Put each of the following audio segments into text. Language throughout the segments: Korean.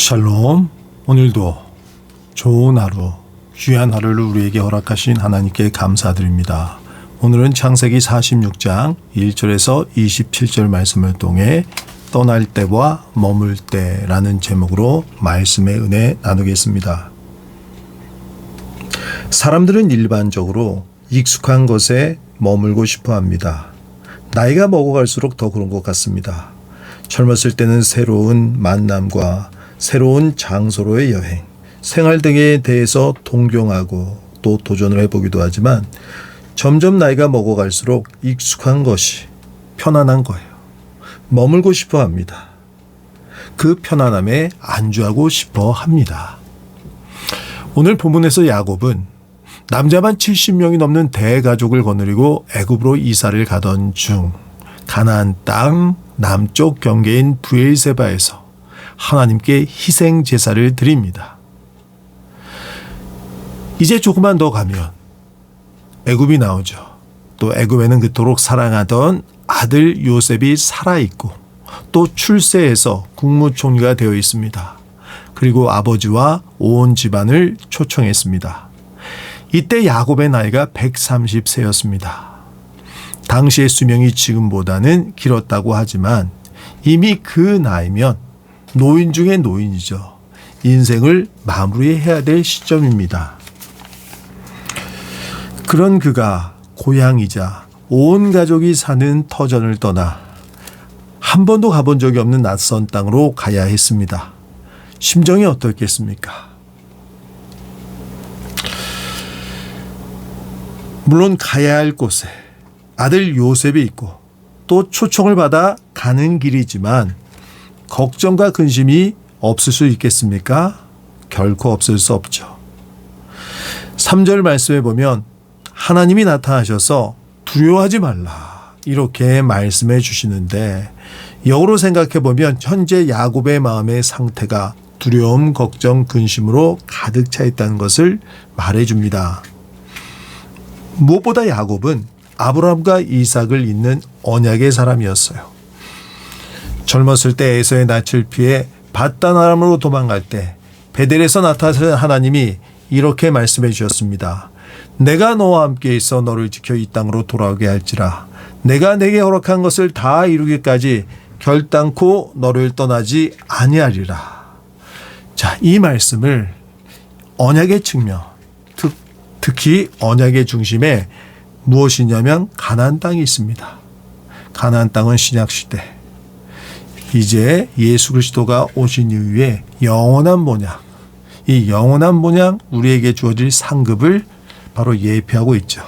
샬롬. 오늘도 좋은 하루, 귀한 하루를 우리에게 허락하신 하나님께 감사드립니다. 오늘은 창세기 46장 1절에서 27절 말씀을 통해 떠날 때와 머물 때라는 제목으로 말씀의 은혜 나누겠습니다. 사람들은 일반적으로 익숙한 것에 머물고 싶어 합니다. 나이가 먹어갈수록 더 그런 것 같습니다. 젊었을 때는 새로운 만남과 새로운 장소로의 여행, 생활 등에 대해서 동경하고 또 도전을 해보기도 하지만 점점 나이가 먹어갈수록 익숙한 것이 편안한 거예요. 머물고 싶어 합니다. 그 편안함에 안주하고 싶어 합니다. 오늘 본문에서 야곱은 남자만 70명이 넘는 대가족을 거느리고 애굽으로 이사를 가던 중 가나안 땅 남쪽 경계인 브엘세바에서 하나님께 희생 제사를 드립니다. 이제 조금만 더 가면 애굽이 나오죠. 또 애굽에는 그토록 사랑하던 아들 요셉이 살아있고 또 출세해서 국무총리가 되어 있습니다. 그리고 아버지와 온 집안을 초청했습니다. 이때 야곱의 나이가 130세였습니다. 당시의 수명이 지금보다는 길었다고 하지만 이미 그 나이면 노인 중에 노인이죠. 인생을 마무리해야 될 시점입니다. 그런 그가 고향이자 온 가족이 사는 터전을 떠나 한 번도 가본 적이 없는 낯선 땅으로 가야 했습니다. 심정이 어떻겠습니까? 물론 가야 할 곳에 아들 요셉이 있고 또 초청을 받아 가는 길이지만 걱정과 근심이 없을 수 있겠습니까? 결코 없을 수 없죠. 3절 말씀에 보면 하나님이 나타나셔서 두려워하지 말라 이렇게 말씀해 주시는데 역으로 생각해 보면 현재 야곱의 마음의 상태가 두려움, 걱정, 근심으로 가득 차 있다는 것을 말해 줍니다. 무엇보다 야곱은 아브라함과 이삭을 잇는 언약의 사람이었어요. 젊었을 때 에서의 낯을 피해 밧단 아람으로 도망갈 때 베델에서 나타나신 하나님이 이렇게 말씀해 주셨습니다. 내가 너와 함께 있어 너를 지켜 이 땅으로 돌아오게 할지라 내가 내게 허락한 것을 다 이루기까지 결단코 너를 떠나지 아니하리라. 자, 이 말씀을 언약의 측면, 특히 언약의 중심에 무엇이냐면 가나안 땅이 있습니다. 가나안 땅은 신약시대, 이제 예수 그리스도가 오신 이후에 영원한 본향, 이 영원한 본향 우리에게 주어질 상급을 바로 예표하고 있죠.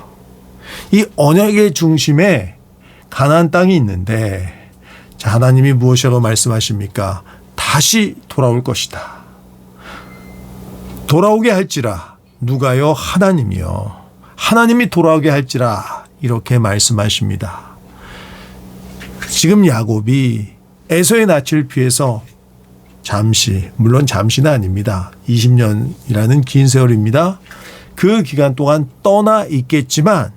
이 언약의 중심에 가나안 땅이 있는데 자, 하나님이 무엇이라고 말씀하십니까? 다시 돌아올 것이다. 돌아오게 할지라. 누가요? 하나님이요. 하나님이 돌아오게 할지라 이렇게 말씀하십니다. 지금 야곱이 에서의 낯을 피해서 잠시, 물론 잠시는 아닙니다. 20년이라는 긴 세월입니다. 그 기간 동안 떠나 있겠지만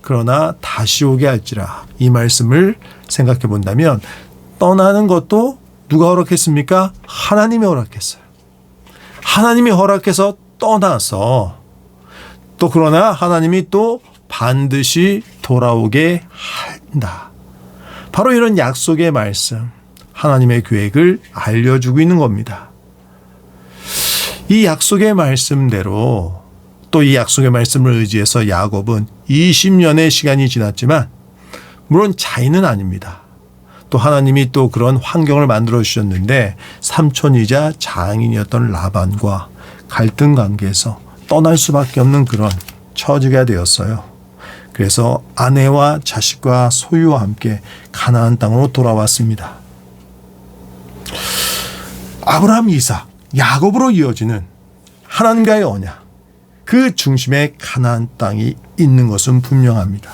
그러나 다시 오게 할지라 이 말씀을 생각해 본다면 떠나는 것도 누가 허락했습니까? 하나님이 허락했어요. 하나님이 허락해서 떠나서 또 그러나 하나님이 또 반드시 돌아오게 한다. 바로 이런 약속의 말씀, 하나님의 계획을 알려주고 있는 겁니다. 이 약속의 말씀대로 또 이 약속의 말씀을 의지해서 야곱은 20년의 시간이 지났지만 물론 자인은 아닙니다. 또 하나님이 또 그런 환경을 만들어 주셨는데 삼촌이자 장인이었던 라반과 갈등 관계에서 떠날 수밖에 없는 그런 처지가 되었어요. 그래서 아내와 자식과 소유와 함께 가나안 땅으로 돌아왔습니다. 아브라함, 이삭, 야곱으로 이어지는 하나님과의 언약, 그 중심에 가나안 땅이 있는 것은 분명합니다.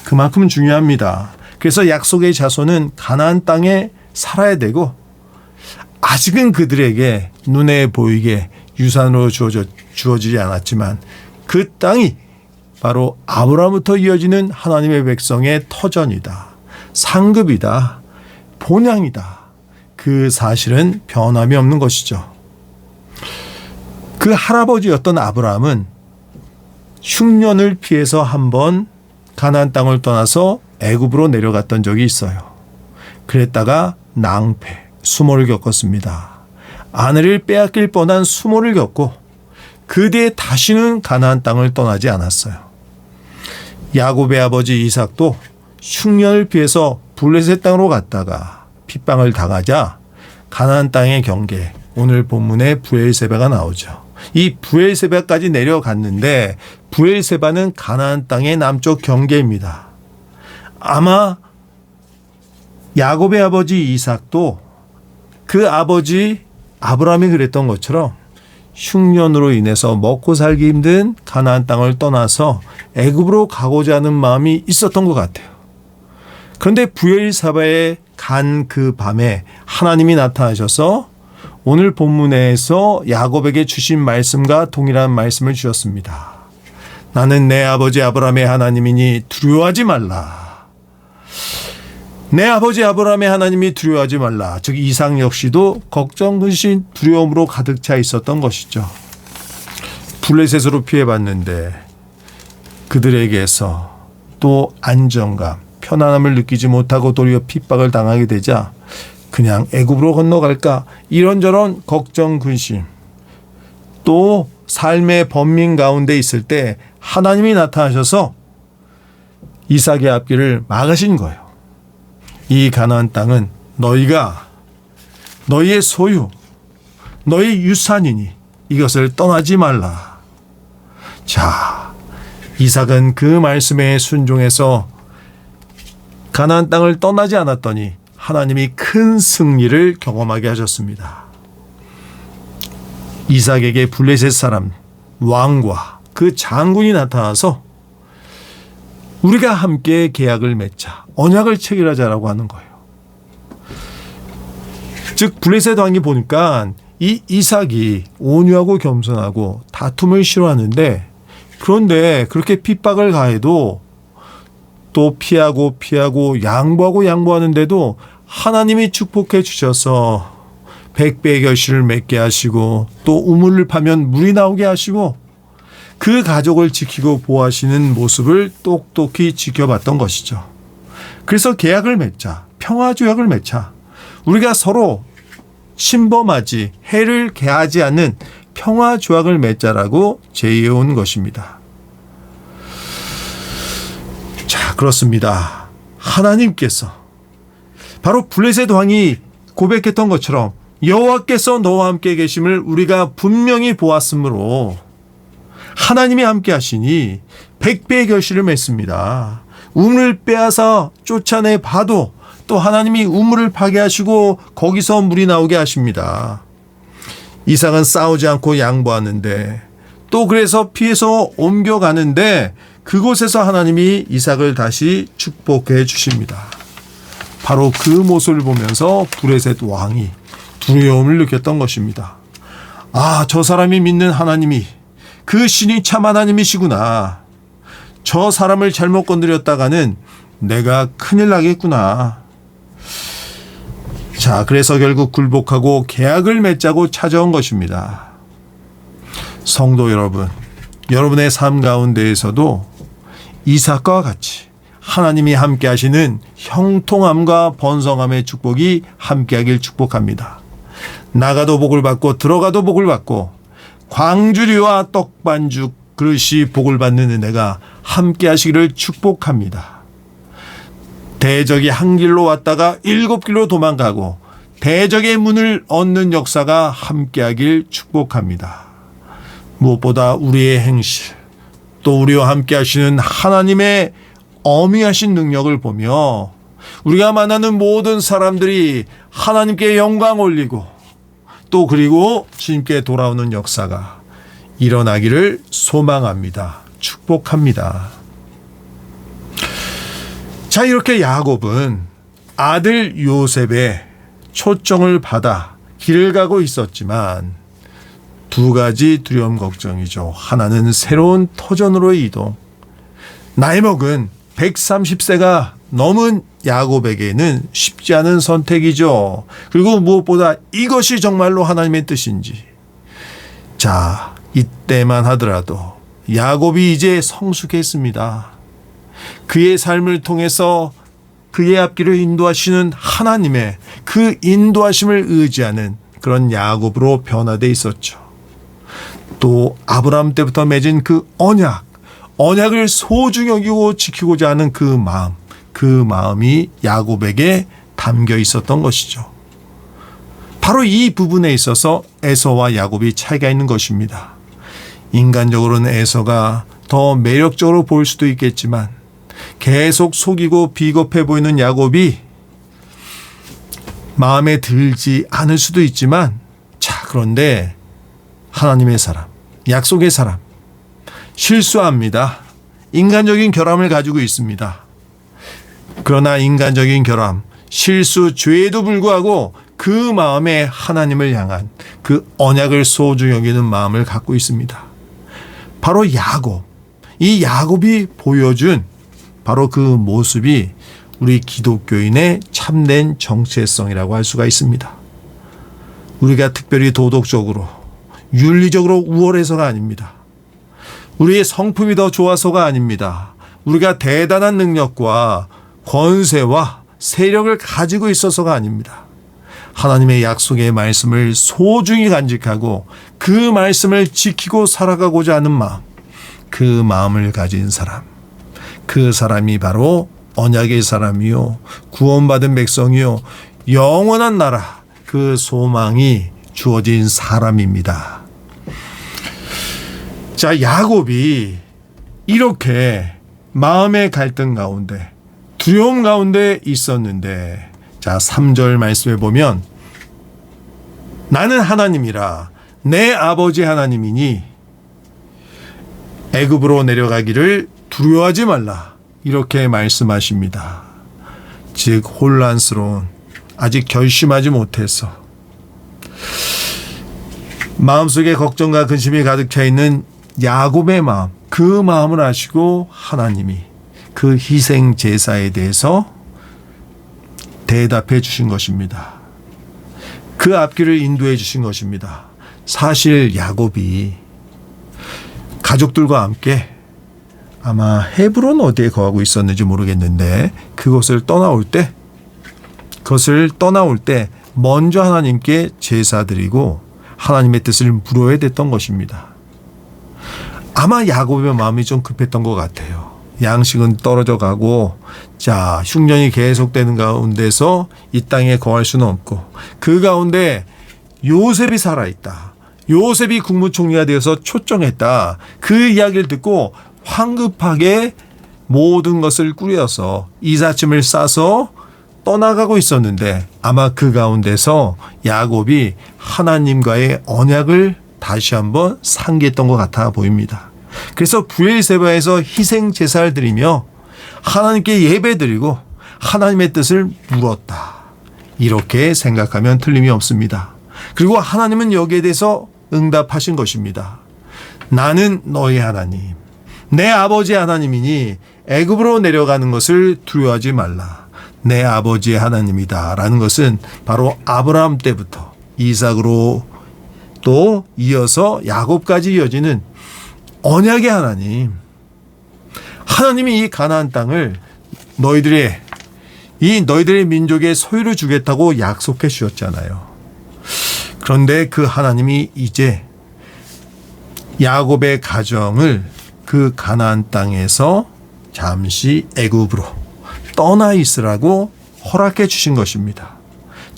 그만큼 중요합니다. 그래서 약속의 자손은 가나안 땅에 살아야 되고 아직은 그들에게 눈에 보이게 유산으로 주어지지 않았지만 그 땅이 바로 아브라함부터 이어지는 하나님의 백성의 터전이다. 상급이다. 본향이다. 그 사실은 변함이 없는 것이죠. 그 할아버지였던 아브라함은 흉년을 피해서 한번 가나안 땅을 떠나서 애굽으로 내려갔던 적이 있어요. 그랬다가 낭패, 수모를 겪었습니다. 아내를 빼앗길 뻔한 수모를 겪고 그 뒤에 다시는 가나안 땅을 떠나지 않았어요. 야곱의 아버지 이삭도 흉년을 피해서 블레셋 땅으로 갔다가 핍박을 당하자 가나안 땅의 경계, 오늘 본문에 브엘세바가 나오죠. 이 브엘세바까지 내려갔는데 브엘세바는 가나안 땅의 남쪽 경계입니다. 아마 야곱의 아버지 이삭도 그 아버지 아브라함이 그랬던 것처럼 흉년으로 인해서 먹고 살기 힘든 가나안 땅을 떠나서 애굽으로 가고자 하는 마음이 있었던 것 같아요. 그런데 브엘세바에 간 그 밤에 하나님이 나타나셔서 오늘 본문에서 야곱에게 주신 말씀과 동일한 말씀을 주셨습니다. 나는 내 아버지 아브라함의 하나님이니 두려워하지 말라. 내 아버지 아브라함의 하나님이 두려워하지 말라. 즉 이삭 역시도 걱정, 근심, 두려움으로 가득 차 있었던 것이죠. 블레셋으로 피해봤는데 그들에게서 또 안정감, 편안함을 느끼지 못하고 도리어 핍박을 당하게 되자 그냥 애굽으로 건너갈까 이런저런 걱정, 근심, 또 삶의 번민 가운데 있을 때 하나님이 나타나셔서 이삭의 앞길을 막으신 거예요. 이 가나안 땅은 너희가 너희의 소유, 너희 유산이니 이것을 떠나지 말라. 자, 이삭은 그 말씀에 순종해서 가나안 땅을 떠나지 않았더니 하나님이 큰 승리를 경험하게 하셨습니다. 이삭에게 블레셋 사람 왕과 그 장군이 나타나서 우리가 함께 계약을 맺자, 언약을 체결하자라고 하는 거예요. 즉 블레셋 왕이 보니까 이 이삭이 온유하고 겸손하고 다툼을 싫어하는데, 그런데 그렇게 핍박을 가해도 또 피하고 양보하고 양보하는데도 하나님이 축복해 주셔서 100배의 결실을 맺게 하시고 또 우물을 파면 물이 나오게 하시고 그 가족을 지키고 보호하시는 모습을 똑똑히 지켜봤던 것이죠. 그래서 계약을 맺자, 평화조약을 맺자, 우리가 서로 침범하지, 해를 개하지 않는 평화조약을 맺자라고 제의해온 것입니다. 자, 그렇습니다. 하나님께서 바로 블레셋 왕이 고백했던 것처럼 여호와께서 너와 함께 계심을 우리가 분명히 보았으므로 하나님이 함께 하시니 100배의 결실을 맺습니다. 우물을 빼앗아 쫓아내 봐도 또 하나님이 우물을 파괴하시고 거기서 물이 나오게 하십니다. 이삭은 싸우지 않고 양보하는데 또 그래서 피해서 옮겨가는데 그곳에서 하나님이 이삭을 다시 축복해 주십니다. 바로 그 모습을 보면서 블레셋 왕이 두려움을 느꼈던 것입니다. 아, 저 사람이 믿는 하나님이 그 신이 참 하나님이시구나. 저 사람을 잘못 건드렸다가는 내가 큰일 나겠구나. 자, 그래서 결국 굴복하고 계약을 맺자고 찾아온 것입니다. 성도 여러분, 여러분의 삶 가운데에서도 이삭과 같이 하나님이 함께 하시는 형통함과 번성함의 축복이 함께하길 축복합니다. 나가도 복을 받고 들어가도 복을 받고 광주리와 떡반죽 그릇이 복을 받는 은혜가 함께 하시기를 축복합니다. 대적이 한 길로 왔다가 7길로 도망가고 대적의 문을 얻는 역사가 함께하길 축복합니다. 무엇보다 우리의 행실, 또 우리와 함께 하시는 하나님의 어미하신 능력을 보며 우리가 만나는 모든 사람들이 하나님께 영광 올리고 또 그리고 주님께 돌아오는 역사가 일어나기를 소망합니다. 축복합니다. 자, 이렇게 야곱은 아들 요셉의 초청을 받아 길을 가고 있었지만 두 가지 두려움 걱정이죠. 하나는 새로운 터전으로의 이동. 나이 먹은 130세가 넘은 야곱에게는 쉽지 않은 선택이죠. 그리고 무엇보다 이것이 정말로 하나님의 뜻인지. 자, 이때만 하더라도 야곱이 이제 성숙했습니다. 그의 삶을 통해서 그의 앞길을 인도하시는 하나님의 그 인도하심을 의지하는 그런 야곱으로 변화되어 있었죠. 또 아브라함 때부터 맺은 그 언약을 소중히 여기고 지키고자 하는 그 마음이 야곱에게 담겨 있었던 것이죠. 바로 이 부분에 있어서 에서와 야곱이 차이가 있는 것입니다. 인간적으로는 에서가 더 매력적으로 보일 수도 있겠지만 계속 속이고 비겁해 보이는 야곱이 마음에 들지 않을 수도 있지만, 그런데 하나님의 사람, 약속의 사람, 실수합니다. 인간적인 결함을 가지고 있습니다. 그러나 인간적인 결함, 실수, 죄에도 불구하고 그 마음에 하나님을 향한 그 언약을 소중히 여기는 마음을 갖고 있습니다. 바로 야곱, 이 야곱이 보여준 바로 그 모습이 우리 기독교인의 참된 정체성이라고 할 수가 있습니다. 우리가 특별히 도덕적으로, 윤리적으로 우월해서가 아닙니다. 우리의 성품이 더 좋아서가 아닙니다. 우리가 대단한 능력과 권세와 세력을 가지고 있어서가 아닙니다. 하나님의 약속의 말씀을 소중히 간직하고 그 말씀을 지키고 살아가고자 하는 마음, 그 마음을 가진 사람, 그 사람이 바로 언약의 사람이요, 구원받은 백성이요, 영원한 나라, 그 소망이 주어진 사람입니다. 자, 야곱이 이렇게 마음의 갈등 가운데, 두려움 가운데 있었는데, 자, 3절 말씀에 보면 나는 하나님이라 내 아버지 하나님이니 애굽으로 내려가기를 두려워하지 말라, 이렇게 말씀하십니다. 즉 혼란스러운, 아직 결심하지 못해서 마음속에 걱정과 근심이 가득 차 있는 야곱의 마음, 그 마음을 아시고 하나님이 그 희생 제사에 대해서 대답해 주신 것입니다. 그 앞길을 인도해 주신 것입니다. 사실 야곱이 가족들과 함께 아마 헤브론 어디에 거하고 있었는지 모르겠는데 그것을 떠나올 때 먼저 하나님께 제사 드리고 하나님의 뜻을 물어야 됐던 것입니다. 아마 야곱의 마음이 좀 급했던 것 같아요. 양식은 떨어져 가고, 자, 흉년이 계속되는 가운데서 이 땅에 거할 수는 없고, 그 가운데 요셉이 살아있다, 요셉이 국무총리가 되어서 초청했다, 그 이야기를 듣고 황급하게 모든 것을 꾸려서 이삿짐을 싸서 떠나가고 있었는데, 아마 그 가운데서 야곱이 하나님과의 언약을 다시 한번 상기했던 것 같아 보입니다. 그래서 브엘세바에서 희생 제사를 드리며 하나님께 예배드리고 하나님의 뜻을 물었다, 이렇게 생각하면 틀림이 없습니다. 그리고 하나님은 여기에 대해서 응답하신 것입니다. 나는 너희 하나님, 내 아버지 하나님이니 애굽으로 내려가는 것을 두려워하지 말라, 내 아버지의 하나님이다 라는 것은 바로 아브라함 때부터 이삭으로 또 이어서 야곱까지 이어지는 언약의 하나님, 하나님이 이 가나안 땅을 너희들의 민족의 소유를 주겠다고 약속해 주셨잖아요. 그런데 그 하나님이 이제 야곱의 가정을 그 가나안 땅에서 잠시 애굽으로 떠나 있으라고 허락해 주신 것입니다.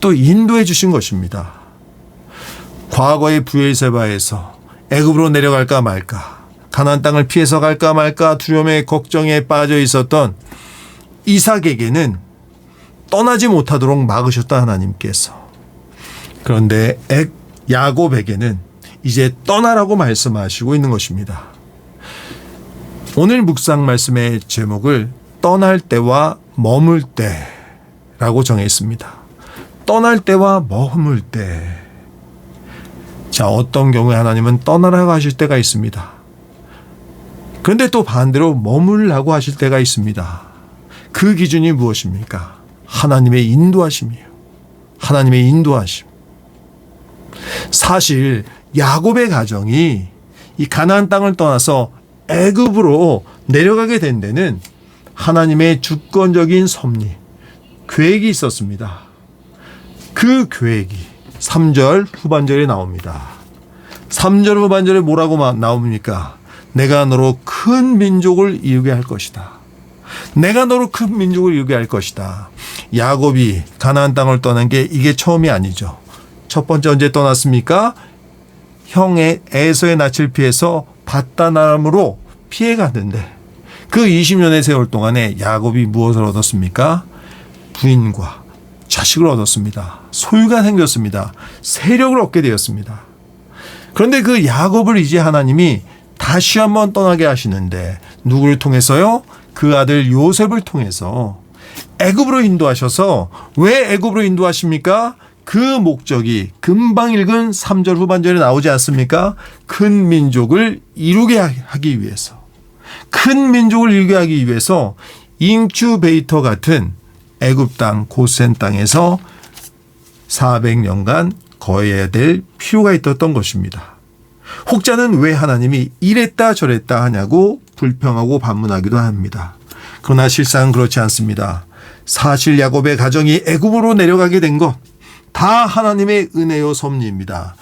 또 인도해 주신 것입니다. 과거의 브엘세바에서 애굽으로 내려갈까 말까, 가나안 땅을 피해서 갈까 말까 두려움에 걱정에 빠져 있었던 이삭에게는 떠나지 못하도록 막으셨다 하나님께서. 그런데 야곱에게는 이제 떠나라고 말씀하시고 있는 것입니다. 오늘 묵상 말씀의 제목을 떠날 때와 머물 때라고 정했습니다. 떠날 때와 머물 때. 자, 어떤 경우에 하나님은 떠나라고 하실 때가 있습니다. 그런데 또 반대로 머물라고 하실 때가 있습니다. 그 기준이 무엇입니까? 하나님의 인도하심이에요. 하나님의 인도하심. 사실 야곱의 가정이 이 가나안 땅을 떠나서 애굽으로 내려가게 된 데는 하나님의 주권적인 섭리, 계획이 있었습니다. 그 계획이 3절 후반절에 나옵니다. 3절 후반절에 뭐라고 나옵니까? 내가 너로 큰 민족을 이루게 할 것이다. 내가 너로 큰 민족을 이루게 할 것이다. 야곱이 가나안 땅을 떠난 게 이게 처음이 아니죠. 첫 번째 언제 떠났습니까? 형의 에서의 낯을 피해서 바다나람으로 피해 갔는데 그 20년의 세월 동안에 야곱이 무엇을 얻었습니까? 부인과 자식을 얻었습니다. 소유가 생겼습니다. 세력을 얻게 되었습니다. 그런데 그 야곱을 이제 하나님이 다시 한번 떠나게 하시는데 누구를 통해서요? 그 아들 요셉을 통해서 애굽으로 인도하셔서 왜 애굽으로 인도하십니까? 그 목적이 금방 읽은 3절 후반절에 나오지 않습니까? 큰 민족을 이루게 하기 위해서. 큰 민족을 이루게 하기 위해서 인큐베이터 같은 애굽 땅 고센 땅에서 400년간 거해야 될 필요가 있었던 것입니다. 혹자는 왜 하나님이 이랬다 저랬다 하냐고 불평하고 반문하기도 합니다. 그러나 실상은 그렇지 않습니다. 사실 야곱의 가정이 애굽으로 내려가게 된 것 다 하나님의 은혜요 섭리입니다.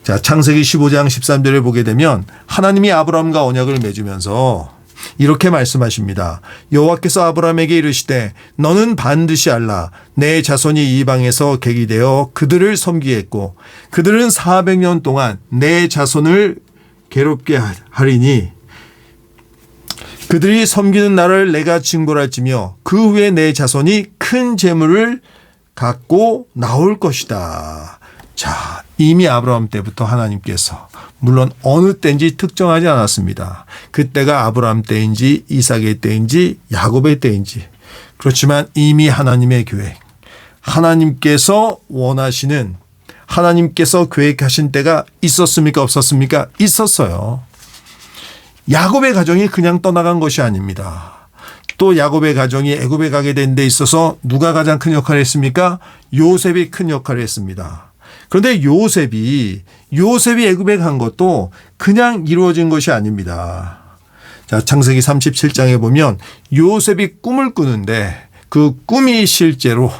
자, 창세기 15장 13절을 보게 되면 하나님이 아브라함과 언약을 맺으면서 이렇게 말씀하십니다. 여호와께서 아브라함에게 이르시되 너는 반드시 알라 내 자손이 이방에서 객이 되어 그들을 섬기겠고 그들은 400년 동안 내 자손을 괴롭게 하리니 그들이 섬기는 나를 내가 징벌할지며 그 후에 내 자손이 큰 재물을 갖고 나올 것이다. 자, 이미 아브라함 때부터 하나님께서 물론 어느 때인지 특정하지 않았습니다. 그때가 아브라함 때인지 이삭의 때인지 야곱의 때인지 그렇지만 이미 하나님의 계획, 하나님께서 원하시는 하나님께서 계획하신 때가 있었습니까? 없었습니까? 있었어요. 야곱의 가정이 그냥 떠나간 것이 아닙니다. 또 야곱의 가정이 애굽에 가게 된 데 있어서 누가 가장 큰 역할을 했습니까? 요셉이 큰 역할을 했습니다. 그런데 요셉이 애굽에 간 것도 그냥 이루어진 것이 아닙니다. 자, 창세기 37장에 보면 요셉이 꿈을 꾸는데 그 꿈이 실제로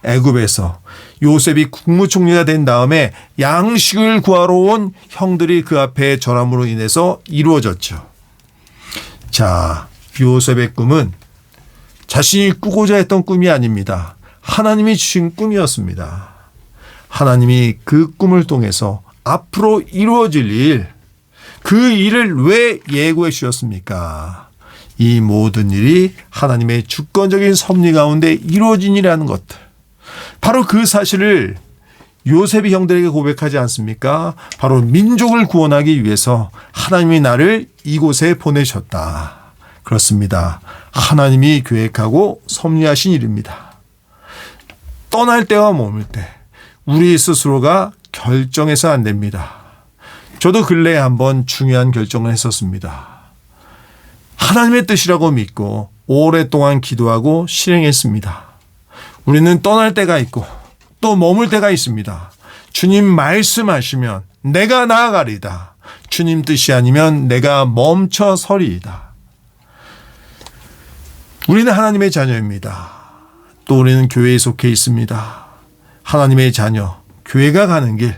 애굽에서 요셉이 국무총리가 된 다음에 양식을 구하러 온 형들이 그 앞에 절함으로 인해서 이루어졌죠. 자, 요셉의 꿈은 자신이 꾸고자 했던 꿈이 아닙니다. 하나님이 주신 꿈이었습니다. 하나님이 그 꿈을 통해서 앞으로 이루어질 일, 그 일을 왜 예고해 주셨습니까? 이 모든 일이 하나님의 주권적인 섭리 가운데 이루어진 일이라는 것들. 바로 그 사실을 요셉이 형들에게 고백하지 않습니까? 바로 민족을 구원하기 위해서 하나님이 나를 이곳에 보내셨다. 그렇습니다. 하나님이 계획하고 섭리하신 일입니다. 떠날 때와 머물 때 우리 스스로가 결정해서 안 됩니다. 저도 근래에 한번 중요한 결정을 했었습니다. 하나님의 뜻이라고 믿고 오랫동안 기도하고 실행했습니다. 우리는 떠날 때가 있고 또 머물 때가 있습니다. 주님 말씀하시면 내가 나아가리다. 주님 뜻이 아니면 내가 멈춰 서리이다. 우리는 하나님의 자녀입니다. 또 우리는 교회에 속해 있습니다. 하나님의 자녀, 교회가 가는 길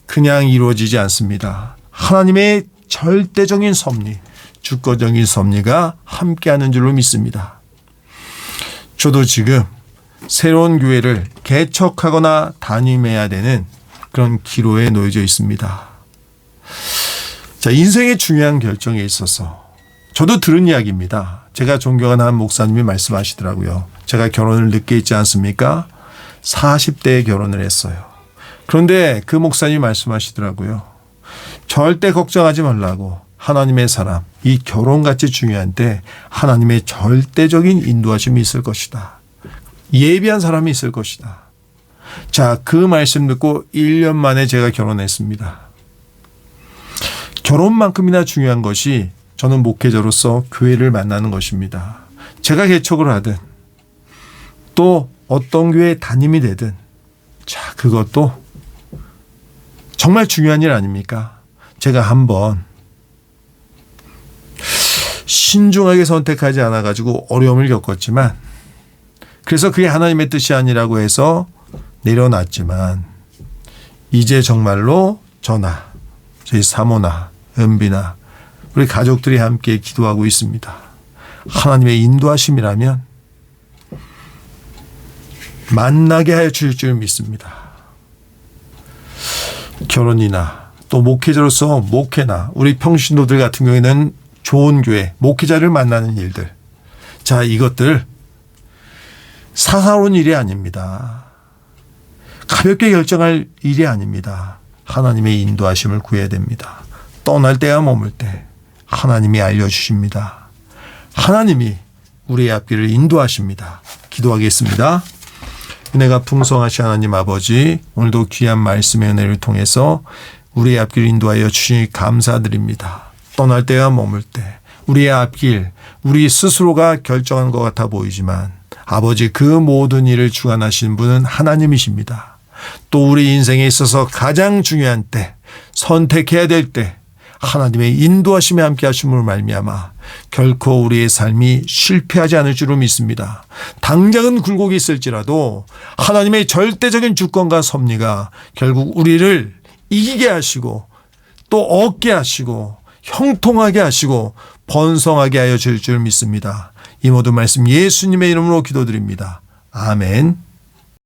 그냥 이루어지지 않습니다. 하나님의 절대적인 섭리, 주권적인 섭리가 함께하는 줄로 믿습니다. 저도 지금 새로운 교회를 개척하거나 담임해야 되는 그런 기로에 놓여져 있습니다. 자, 인생의 중요한 결정에 있어서 저도 들은 이야기입니다. 제가 존경하는 한 목사님이 말씀하시더라고요. 제가 결혼을 늦게 했지 않습니까? 40대에 결혼을 했어요. 그런데 그 목사님이 말씀하시더라고요. 절대 걱정하지 말라고. 하나님의 사람, 이 결혼같이 중요한 때 하나님의 절대적인 인도하심이 있을 것이다. 예비한 사람이 있을 것이다. 자, 그 말씀 듣고 1년 만에 제가 결혼했습니다. 결혼만큼이나 중요한 것이 저는 목회자로서 교회를 만나는 것입니다. 제가 개척을 하든 또 어떤 교회 담임이 되든 자, 그것도 정말 중요한 일 아닙니까? 제가 한번 신중하게 선택하지 않아가지고 어려움을 겪었지만 그래서 그게 하나님의 뜻이 아니라고 해서 내려놨지만 이제 정말로 저나 저희 사모나 은비나 우리 가족들이 함께 기도하고 있습니다. 하나님의 인도하심이라면 만나게 하여 주실 줄 믿습니다. 결혼이나 또 목회자로서 목회나 우리 평신도들 같은 경우에는 좋은 교회, 목회자를 만나는 일들. 자, 이것들 사사로운 일이 아닙니다. 가볍게 결정할 일이 아닙니다. 하나님의 인도하심을 구해야 됩니다. 떠날 때와 머물 때 하나님이 알려주십니다. 하나님이 우리의 앞길을 인도하십니다. 기도하겠습니다. 은혜가 풍성하신 하나님 아버지, 오늘도 귀한 말씀의 은혜를 통해서 우리의 앞길을 인도하여 주시니 감사드립니다. 떠날 때와 머물 때 우리의 앞길, 우리 스스로가 결정한 것 같아 보이지만 아버지 그 모든 일을 주관하시는 분은 하나님이십니다. 또 우리 인생에 있어서 가장 중요한 때, 선택해야 될 때 하나님의 인도하심에 함께 하심으로 말미암아 결코 우리의 삶이 실패하지 않을 줄로 믿습니다. 당장은 굴곡이 있을지라도 하나님의 절대적인 주권과 섭리가 결국 우리를 이기게 하시고 또 얻게 하시고 형통하게 하시고 번성하게 하여 줄 줄 믿습니다. 이 모든 말씀 예수님의 이름으로 기도드립니다. 아멘.